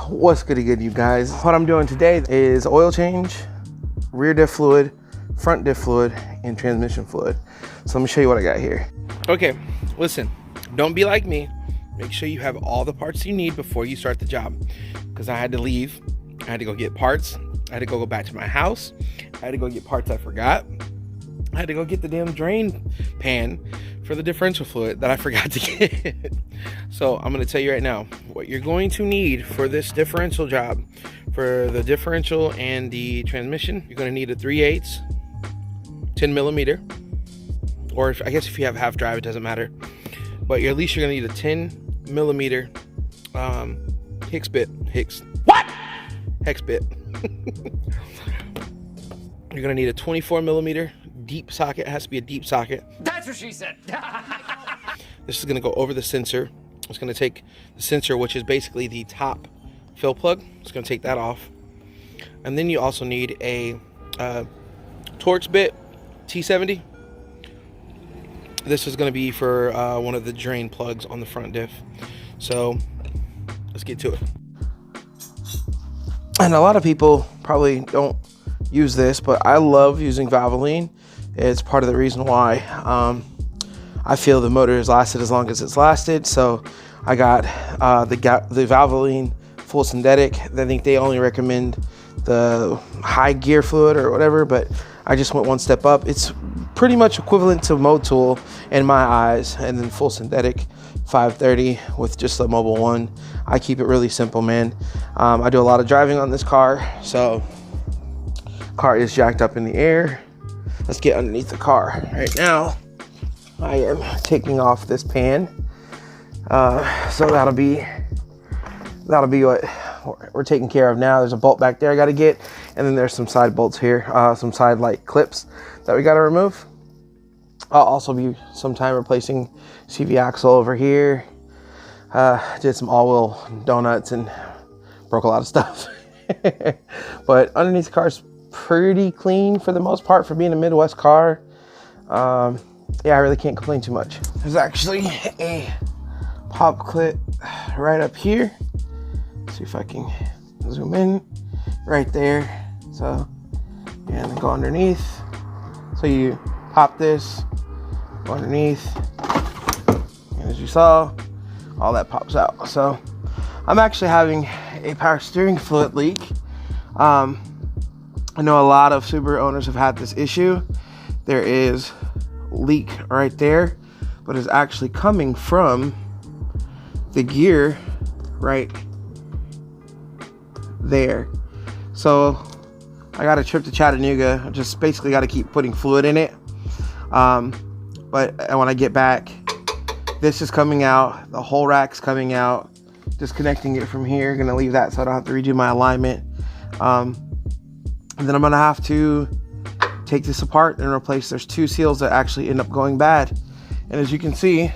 What's good, you guys? What I'm doing today is oil change, rear diff fluid, front diff fluid, and transmission fluid. So let me show you what I got here. Okay, listen, don't be like me. Make sure you have all the parts you need before you start the job, because I had to leave. I had to go get parts. I had to go back to my house. I had to go get parts I forgot. I had to go get the damn drain pan for the differential fluid that I forgot to get. So I'm gonna tell you right now, what you're going to need for this differential job, for the differential and the transmission, you're gonna need a 3/8, 10 millimeter, or I guess if you have half drive, it doesn't matter. But at least you're gonna need a 10 millimeter hex bit. Hex bit. You're gonna need a 24 millimeter deep socket. It has to be a deep socket. That's what she said. This is gonna go over the sensor. It's gonna take the sensor, which is basically the top fill plug. It's gonna take that off. And then you also need a Torx bit T70. This is gonna be for one of the drain plugs on the front diff. So let's get to it. And a lot of people probably don't use this, but I love using Valvoline. It's part of the reason why I feel the motor has lasted as long as it's lasted. So I got the Valvoline full synthetic. I think they only recommend the high gear fluid or whatever, but I just went one step up. It's pretty much equivalent to Motul in my eyes, and then full synthetic 530 with just a mobile one. I keep it really simple, man. I do a lot of driving on this car, so car is jacked up in the air. Let's get underneath the car. Right now, I am taking off this pan. So that'll be what we're taking care of now. There's a bolt back there I gotta get, and then there's some side bolts here, some side like clips that we gotta remove. I'll also be sometime replacing CV axle over here. Did some all-wheel donuts and broke a lot of stuff. But underneath the car's pretty clean for the most part for being a Midwest car. Yeah, I really can't complain too much. There's actually a pop clip right up here. Let's see if I can zoom in right there. So, and then go underneath. So you pop this, go underneath, and as you saw, all that pops out. So I'm actually having a power steering fluid leak. I know a lot of Subaru owners have had this issue. There is leak right there, but it's actually coming from the gear right there. So I got a trip to Chattanooga. I just basically got to keep putting fluid in it. But when I get back, this is coming out. The whole rack's coming out. Disconnecting it from here. Gonna leave that so I don't have to redo my alignment. And then I'm gonna have to take this apart and replace. There's two seals that actually end up going bad. And as you can see,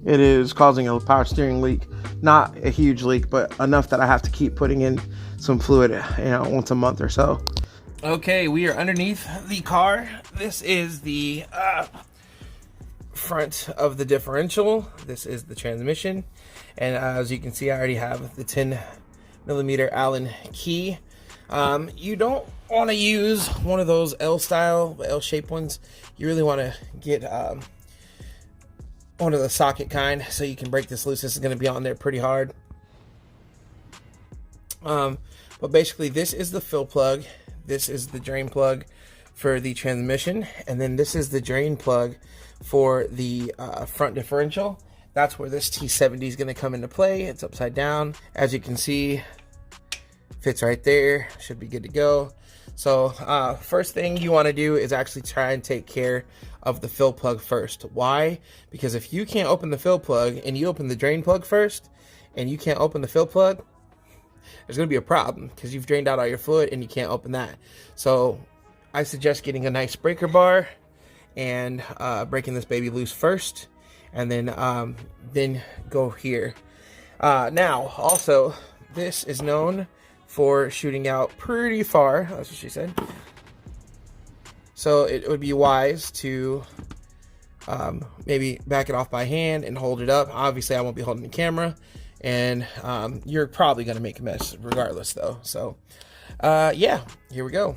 it is causing a power steering leak. Not a huge leak, but enough that I have to keep putting in some fluid, once a month or so. Okay, we are underneath the car. This is the front of the differential. This is the transmission. And as you can see, I already have the 10 millimeter Allen key. You don't want to use one of those L-style, L-shaped ones. You really want to get one of the socket kind so you can break this loose. This is going to be on there pretty hard. But basically, this is the fill plug. This is the drain plug for the transmission. And then this is the drain plug for the front differential. That's where this T70 is going to come into play. It's upside down. As you can see, fits right there. Should be good to go. So first thing you want to do is actually try and take care of the fill plug first. Why? Because if you can't open the fill plug and you open the drain plug first and you can't open the fill plug, there's going to be a problem because you've drained out all your fluid and you can't open that. So I suggest getting a nice breaker bar and breaking this baby loose first, and then go here. Now also, this is known for shooting out pretty far. That's what she said. So it would be wise to maybe back it off by hand and hold it up. Obviously, I won't be holding the camera. and you're probably going to make a mess regardless though. So yeah, here we go.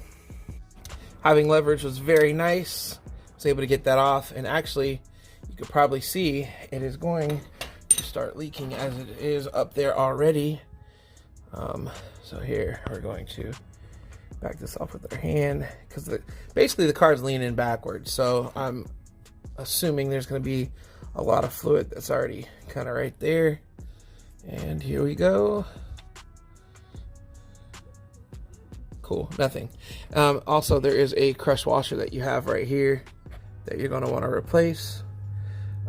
Having leverage was very nice. I was able to get that off, and actually you could probably see it is going to start leaking as it is up there already. So here we're going to back this off with our hand, because basically the car's leaning backwards, so I'm assuming there's going to be a lot of fluid that's already kind of right there. And here we go. Cool, nothing. Also, there is a crush washer that you have right here that you're going to want to replace.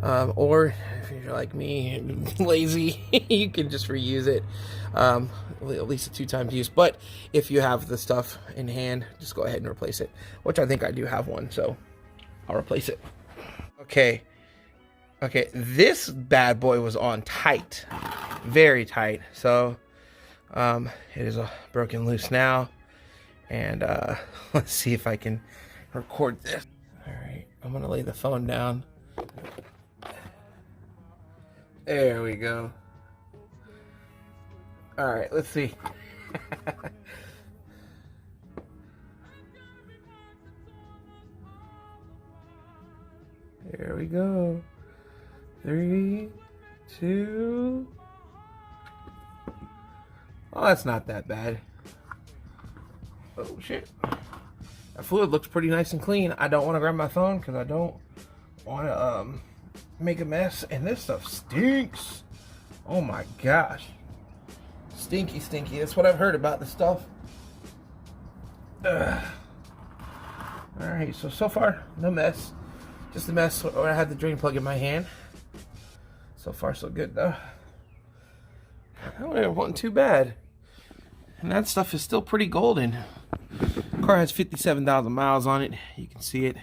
Or if you're like me, lazy, you can just reuse it. At least a 2 times use. But if you have the stuff in hand, just go ahead and replace it, which I think I do have one, so I'll replace it. Okay, this bad boy was on tight, very tight. So it is broken loose now, and let's see if I can record this. All right, I'm gonna lay the phone down. There we go. All right, let's see. There we go. 3, 2. Oh, that's not that bad. Oh shit. That fluid looks pretty nice and clean. I don't want to grab my phone because I don't want to make a mess. And this stuff stinks. Oh my gosh. Stinky, stinky. That's what I've heard about this stuff. Alright, so far, no mess. Just a mess where I had the drain plug in my hand. So far, so good, though. It wasn't too bad. And that stuff is still pretty golden. The car has 57,000 miles on it. You can see it.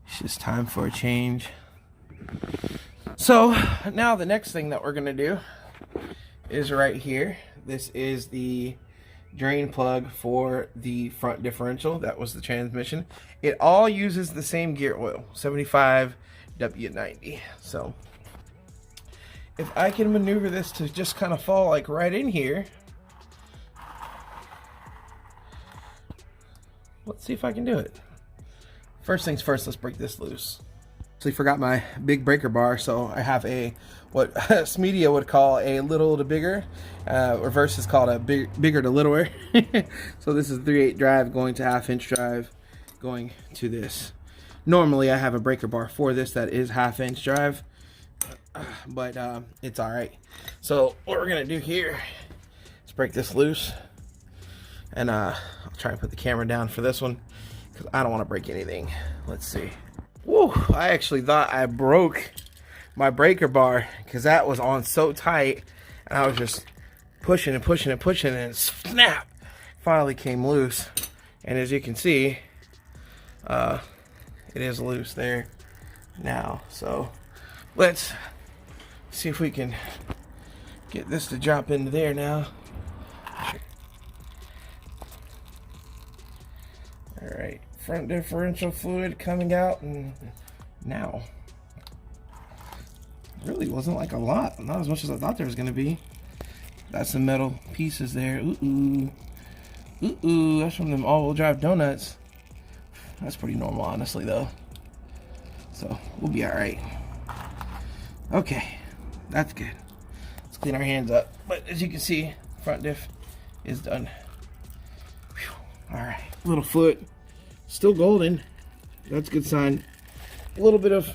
It's just time for a change. So, now the next thing that we're going to do is right here. This is the drain plug for the front differential. That was the transmission. It all uses the same gear oil, 75 W90. So if I can maneuver this to just kind of fall like right in here, let's see if I can do it. First things first, let's break this loose. Actually forgot my big breaker bar, so I have a what Smedia would call a little to bigger. Reverse is called a bigger to littler. So this is 3/8 drive going to 1/2-inch drive going to this. Normally I have a breaker bar for this that is 1/2-inch drive, but it's all right. So what we're gonna do here is break this loose, and I'll try and put the camera down for this one because I don't want to break anything. Let's see. Woo, I actually thought I broke my breaker bar because that was on so tight, and I was just pushing and pushing and pushing, and snap, finally came loose. And as you can see, it is loose there now. So let's see if we can get this to drop into there now. All right, front differential fluid coming out, and now really wasn't like a lot, not as much as I thought there was going to be. That's some metal pieces there. Ooh, that's from them all-wheel drive donuts. That's pretty normal, honestly, though. So we'll be all right. Okay, that's good. Let's clean our hands up. But as you can see, front diff is done. Whew. All right, little fluid, still golden. That's a good sign. A little bit of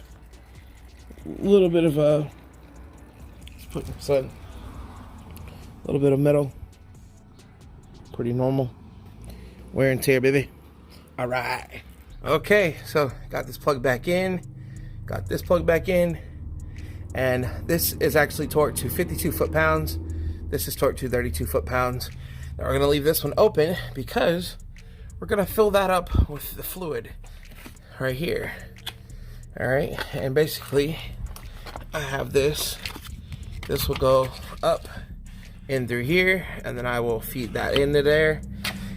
let's put this on. A little bit of metal, pretty normal. Wear and tear, baby. All right. Okay, so got this plug back in, got this plug back in, and this is actually torqued to 52 foot-pounds. This is torqued to 32 foot-pounds. Now we're gonna leave this one open because we're gonna fill that up with the fluid right here. All right, and basically I have this. This will go up in through here, and then I will feed that into there.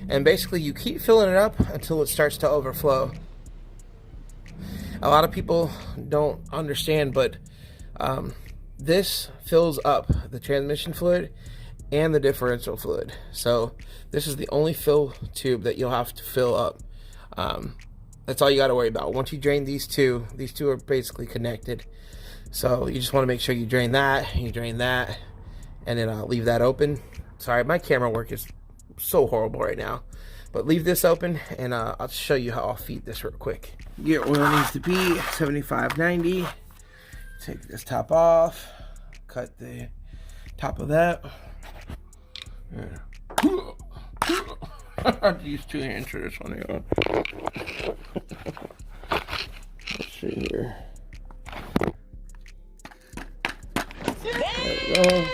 And basically you keep filling it up until it starts to overflow. A lot of people don't understand, but this fills up the transmission fluid and the differential fluid. So this is the only fill tube that you'll have to fill up. That's all you got to worry about. Once you drain these two are basically connected. So you just want to make sure you drain that, and then leave that open. Sorry, my camera work is so horrible right now. But leave this open, and I'll show you how I'll feed this real quick. Gear oil needs to be 75/90. Take this top off. Cut the top of that. I have to use 2 hands for this one here. Let's see here. There we go.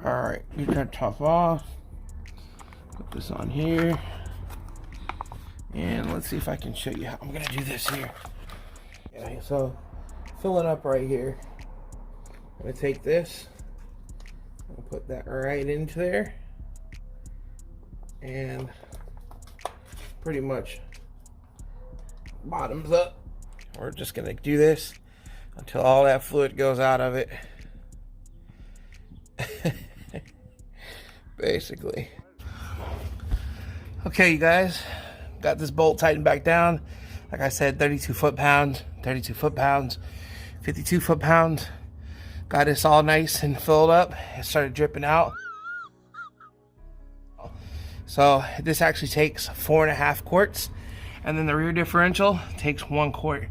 Alright, get that top off. Put this on here. And let's see if I can show you how I'm gonna do this here. Okay, so filling up right here. I'm gonna take this and put that right into there. And pretty much bottoms up. We're just gonna do this until all that fluid goes out of it. Basically. Okay, you guys, got this bolt tightened back down. Like I said, 32 foot-pounds, 52 foot-pounds, 52 foot-pounds. Got this all nice and filled up. It started dripping out. So this actually takes 4.5 quarts, and then the rear differential takes 1 quart.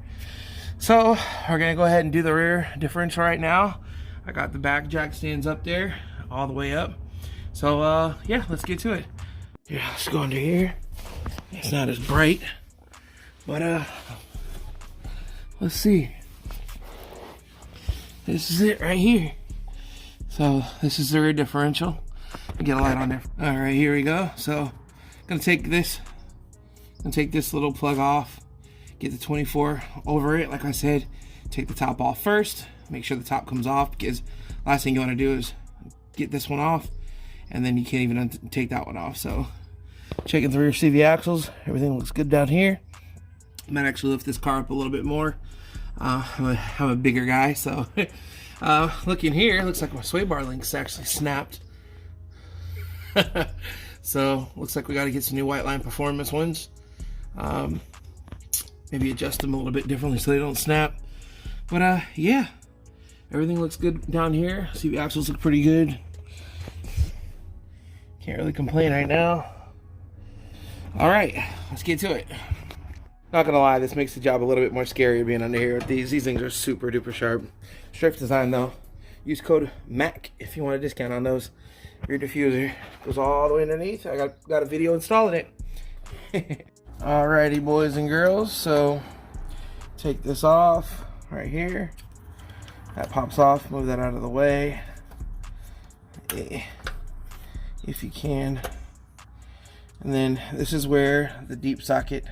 So we're gonna go ahead and do the rear differential right now. I got the back jack stands up there, all the way up. So yeah, let's get to it. Yeah, let's go under here. It's not as bright, but let's see. This is it right here. So this is the rear differential. Get a light on there. All right, here we go. So gonna take this little plug off, get the 24 over it. Like I said, take the top off first. Make sure the top comes off, because last thing you want to do is get this one off, and then you can't even take that one off. So checking the rear CV axles, everything looks good down here. I might actually lift this car up a little bit more. I'm a bigger guy, so looking here, looks like my sway bar links actually snapped. So looks like we got to get some new white line performance ones. Maybe adjust them a little bit differently so they don't snap. But yeah, everything looks good down here. CV axles look pretty good. Can't really complain right now. All right, let's get to it. Not gonna lie, this makes the job a little bit more scary being under here with these. These things are super duper sharp. Strict design though. Use code MAC if you want a discount on those. Rear diffuser goes all the way underneath. I got a video installing it. Alrighty, boys and girls. So take this off right here. That pops off. Move that out of the way, if you can. And then this is where the deep socket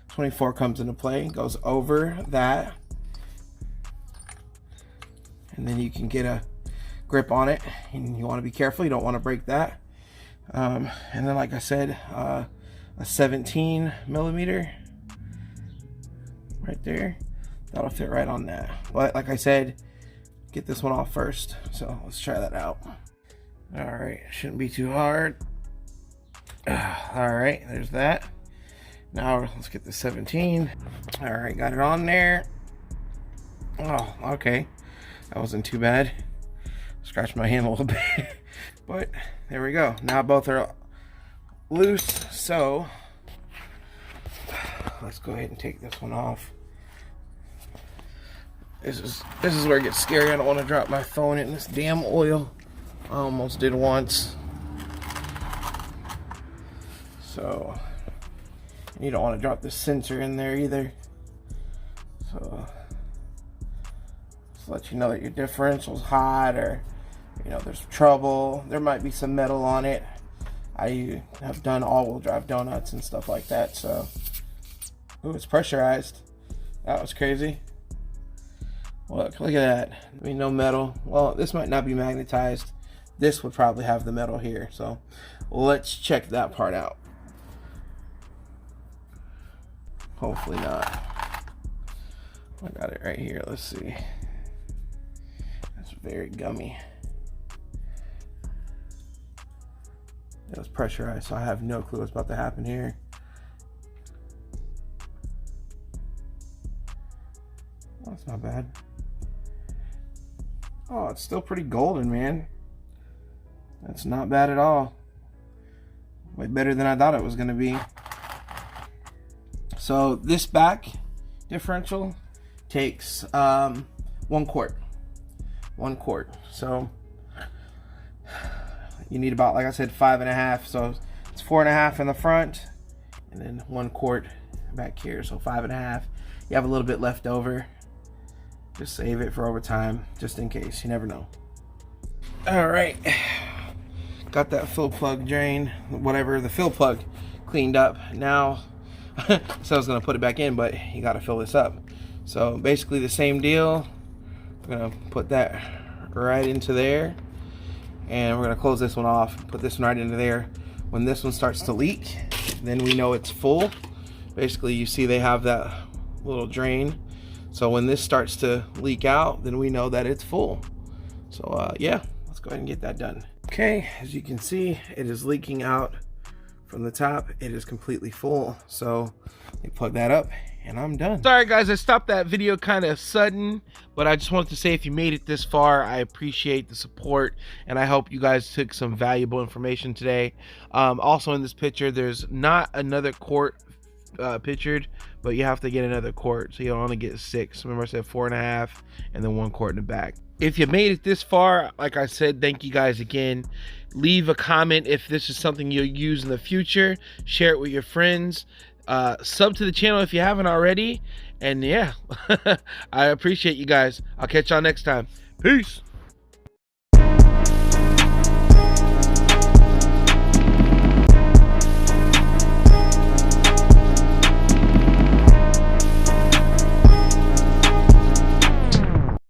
24 comes into play. It goes over that, and then you can get a grip on it, and you want to be careful. You don't want to break that. And then, like I said, a 17 millimeter right there. That'll fit right on that. But like I said, get this one off first. So let's try that out. All right, shouldn't be too hard. All right, there's that. Now let's get the 17. All right, got it on there. Oh, okay, that wasn't too bad. Scratched my hand a little bit, but there we go. Now both are loose, so let's go ahead and take this one off. This is where it gets scary. I don't want to drop my phone in this damn oil. I almost did once. So you don't want to drop the sensor in there either. So just let you know that your differential's hot, or there's trouble. There might be some metal on it. I have done all-wheel drive donuts and stuff like that. So, ooh, it's pressurized. That was crazy. Look at that. I mean, no metal. Well, this might not be magnetized. This would probably have the metal here. So let's check that part out. Hopefully not. I got it right here. Let's see. That's very gummy. It was pressurized, so I have no clue what's about to happen here. Oh, that's not bad. Oh, it's still pretty golden, man. That's not bad at all. Way better than I thought it was going to be. So this back differential takes 1 quart. 1 quart. So you need about, like I said, 5.5. So it's 4.5 in the front, and then 1 quart back here. So 5.5. You have a little bit left over. Just save it for over time, just in case. You never know. All right, got that fill plug drain, whatever, the fill plug cleaned up. Now, so I was gonna put it back in, but you gotta fill this up. So basically the same deal. We're gonna put that right into there, and we're gonna close this one off, put this one right into there. When this one starts to leak, then we know it's full. Basically, you see they have that little drain. So when this starts to leak out, then we know that it's full. So yeah, let's go ahead and get that done. Okay, as you can see, it is leaking out from the top. It is completely full. So let me plug that up and I'm done. Sorry guys, I stopped that video kind of sudden, but I just wanted to say if you made it this far, I appreciate the support and I hope you guys took some valuable information today. Also in this picture, there's not another quart pictured, but you have to get another quart, so you only get 6. Remember I said 4.5 and then 1 quart in the back. If you made it this far, like I said, thank you guys again. Leave a comment if this is something you'll use in the future. Share it with your friends. Sub to the channel if you haven't already, and yeah, I appreciate you guys. I'll catch y'all next time. Peace.